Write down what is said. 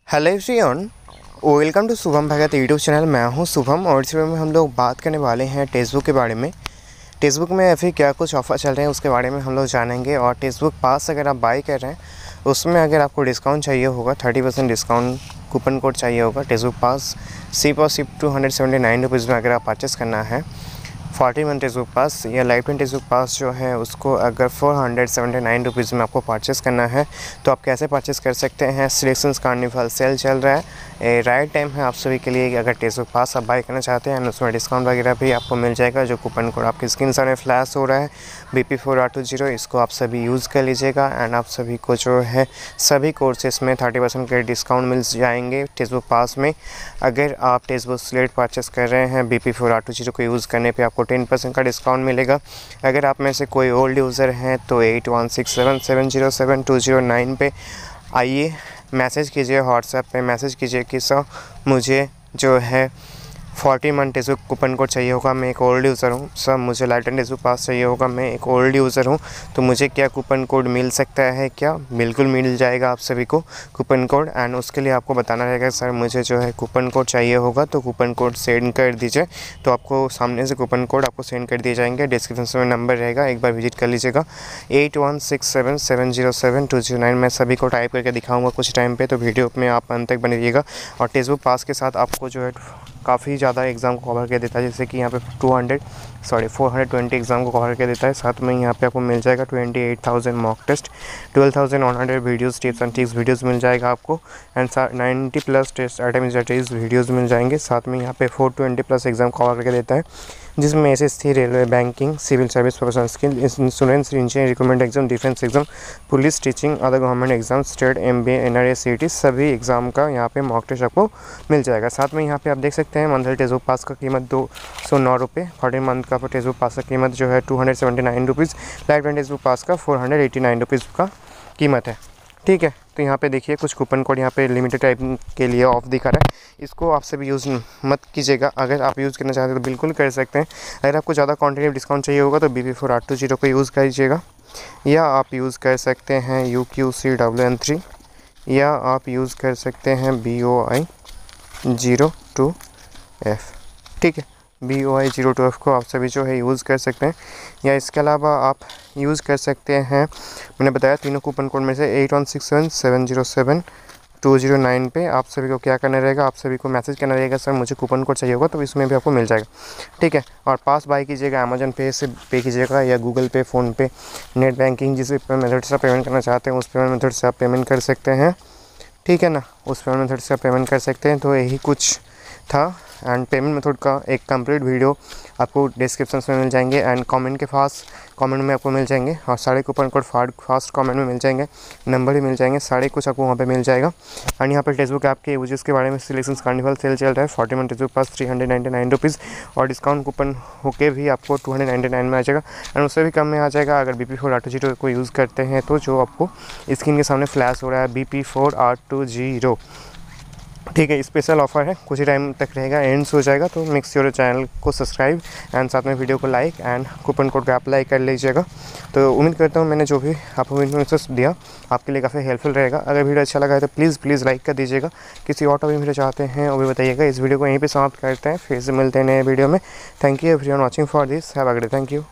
Hello everyone, welcome to Shubham Bhagat YouTube channel. मैं हूं शुभम और इस वीडियो में हम लोग बात करने वाले हैं टेस्टबुक के बारे में। टेस्टबुक में अभी क्या कुछ ऑफ़र चल रहे हैं उसके बारे में हम लोग जानेंगे। और टेस्टबुक पास अगर आप बाई कर रहे हैं उसमें अगर आपको डिस्काउंट चाहिए होगा 30% डिस्काउंट कूपन कोड चाहिए होगा। टेस्टबुक पास सिर्फ और सिर्फ 279 रुपीज़ में अगर आप परचेस करना है 40 मंथ टेस्टबुक पास या लाइफ टाइम टेस्टबुक पास जो है उसको अगर 479 रुपीज़ में आपको परचेस करना है तो आप कैसे परचेस कर सकते हैं। सिलेक्शंस कार्निवल सेल चल रहा है, राइट टाइम है आप सभी के लिए। अगर टेस्टबुक पास आप बाई करना चाहते हैं उसमें डिस्काउंट वगैरह भी आपको मिल जाएगा। जो कूपन कोड आपकी स्क्रीन सामने फ्लैश हो रहा है BP4R20, इसको आप सभी यूज़ कर लीजिएगा एंड आप सभी को जो है सभी कोर्सेस में 30% के डिस्काउंट मिल जाएंगे टेस्टबुक पास में। अगर आप टेस्टबुक स्लेट परचेस कर रहे हैं BP4R20 को यूज़ करने पे आपको 10% का डिस्काउंट मिलेगा। अगर आप में से कोई ओल्ड यूज़र हैं तो 8167707209 पे आइए, मैसेज कीजिए, व्हाट्सएप पे मैसेज कीजिए कि सर मुझे जो है 40 मंथ टेस्टबुक कूपन कोड चाहिए होगा, मैं एक ओल्ड यूज़र हूँ। सर मुझे लाइफ टाइम टेस्टबुक पास चाहिए होगा, मैं एक ओल्ड यूज़र हूँ, तो मुझे क्या कूपन कोड मिल सकता है क्या? बिल्कुल मिल जाएगा आप सभी को कूपन कोड। एंड उसके लिए आपको बताना रहेगा सर मुझे जो है कूपन कोड चाहिए होगा, तो कूपन कोड सेंड कर दीजिए। तो आपको सामने से कूपन कोड आपको सेंड कर दिए जाएंगे। डिस्क्रिप्शन में नंबर रहेगा, एक बार विजिट कर लीजिएगा। 8167707209 मैं सभी को टाइप करके दिखाऊँगा कुछ टाइम पर, तो वीडियो में आप अंत तक बने रहिएगा। और टेस्टबुक पास के साथ आपको जो है काफ़ी ज़्यादा एग्ज़ाम को कवर कर देता है, जैसे कि यहाँ पे 420 एग्ज़ाम को कवर कर देता है। साथ में यहाँ पे आपको मिल जाएगा 28,000 mock test, 12,100 videos, tips and tricks videos मिल जाएगा आपको एंड 90+ टेस्ट आइटम वीडियोस मिल जाएंगे। साथ में यहाँ पे 420+ एग्ज़ाम कवर करके देता है, जिसमें SSC, railway, banking, civil service, professional skill, insurance, engineering, recruitment exam, defence exam, police, teaching, other government exam, state, MBA, NRA, CET सभी एग्ज़ाम का यहाँ पे मॉक टेस्ट आपको मिल जाएगा। साथ में यहाँ पे आप देख सकते हैं मंथली टेस्टबुक पास का कीमत 209 रुपये, 40 मंथ का टेस्टबुक पास का कीमत जो है 279 rupees, life time Testbook pass का 489 रुपीज़ का कीमत है। ठीक है, तो यहाँ पे देखिए कुछ कूपन कोड यहाँ पे लिमिटेड टाइम के लिए ऑफ दिखा रहा है, इसको आप सभी यूज़ मत कीजिएगा। अगर आप यूज़ करना चाहते हैं तो बिल्कुल कर सकते हैं। अगर आपको ज़्यादा क्वांटिटी डिस्काउंट चाहिए होगा तो BP4R20 को यूज़ कीजिएगा, या आप यूज़ कर सकते हैं UQCWN3, या आप यूज़ कर सकते हैं BOI02F। ठीक है, BOI02F को आप सभी जो है यूज़ कर सकते हैं। या इसके अलावा आप यूज़ कर सकते हैं, मैंने बताया तीनों कूपन कोड में से 8167707209 पे आप सभी को क्या करना रहेगा, आप सभी को मैसेज करना रहेगा सर मुझे कूपन कोड चाहिए होगा, तो इसमें भी आपको मिल जाएगा। ठीक है, और पास बाई कीजिएगा अमेजन पे से पे कीजिएगा, या गूगल पे, फ़ोन पे, नेट बैंकिंग, जिस मेथड से आप पेमेंट करना चाहते हैं उस पेमेंट मेथड से आप पेमेंट कर सकते हैं। ठीक है ना, उस पेमेंट मेथड से आप पेमेंट कर सकते हैं। तो यही कुछ था एंड पेमेंट मेथड का एक कंप्लीट वीडियो आपको डिस्क्रिप्शन में मिल जाएंगे एंड कमेंट में आपको मिल जाएंगे, और सारे कूपन कोड फास्ट कमेंट में मिल जाएंगे, नंबर भी मिल जाएंगे, सारे कुछ आपको वहाँ पे मिल जाएगा। एंड यहाँ पर टेस्टबुक ऐप के यूजेस के बारे में सिलेक्शंस कार्निवल सेल चल रहा है, 40 मंथ टेस्टबुक पास 399 रुपीज़, और डिस्काउंट कूपन होके भी आपको 299 में आ जाएगा एंड उससे भी कम में आ जाएगा अगर BP4R20 को यूज़ करते हैं, तो जो आपको स्क्रीन के सामने फ्लैश हो रहा है BP4R20। ठीक है, स्पेशल ऑफर है, कुछ ही टाइम तक रहेगा, एंड्स हो जाएगा। तो मेक श्योर चैनल को सब्सक्राइब एंड साथ में वीडियो को लाइक एंड कूपन कोड को अप्लाई कर लीजिएगा। तो उम्मीद करता हूँ मैंने जो भी आपको इन्फॉर्मेशन दिया आपके लिए काफ़ी हेल्पफुल रहेगा। अगर वीडियो अच्छा लगा है तो प्लीज़ लाइक कर दीजिएगा। किसी और टॉपिक वीडियो चाहते हैं वो भी बताइएगा। इस वीडियो को यहीं पर समाप्त करते हैं, फिर से मिलते हैं नए वीडियो में। Thank you everyone watching for this, have a good day, thank you.